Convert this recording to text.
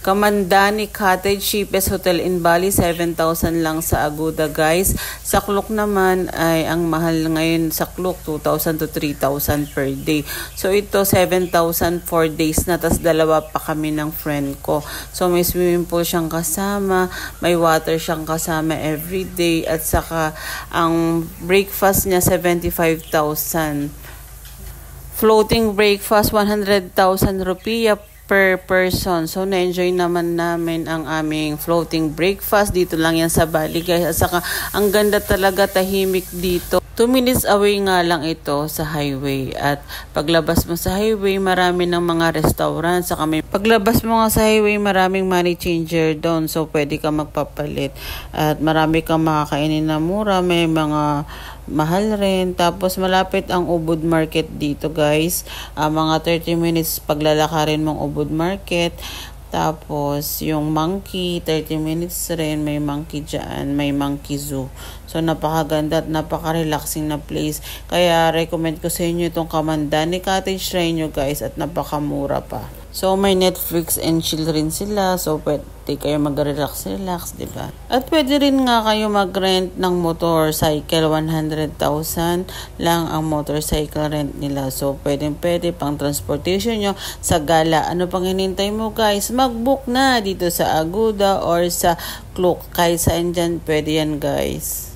Kamandani Cottage, cheapest hotel in Bali, 7,000 lang sa Aguda guys. Sa Klook naman ay ang mahal ngayon sa Klook, 2,000 to 3,000 per day. So ito 7,000 4 days na, tas dalawa pa kami ng friend ko. So may swimming pool siyang kasama, may water siyang kasama every day, at saka ang breakfast niya 75,000. Floating breakfast 100,000 rupiah per person. So, na-enjoy naman namin ang aming floating breakfast. Dito lang yan sa Bali, guys. At saka, ang ganda talaga, tahimik dito. 2 minutes away nga lang ito sa highway. At paglabas mo sa highway, marami ng mga restaurant. Saka paglabas mo nga sa highway, maraming money changer doon. So, pwede ka magpapalit. At marami kang makakainin na mura. May mga mahal rin. Tapos malapit ang Ubud Market dito guys. Mga 30 minutes paglalakarin mong Ubud Market. Tapos yung Monkey, 30 minutes rin. May Monkey dyan. May Monkey Zoo. So napakaganda at napaka-relaxing na place. Kaya recommend ko sa inyo itong Kamandani Cottage. Try nyo guys, at napakamura pa. So, may Netflix and chill rin sila. So, pwede kayo mag-relax, diba? At pwede rin nga kayo mag-rent ng motorcycle. 100,000 lang ang motorcycle rent nila. So, pwede pang transportation nyo sa gala. Ano pang hinintay mo guys? Mag-book na dito sa Aguda or sa Klook. Kahit saan dyan, pwede yan guys.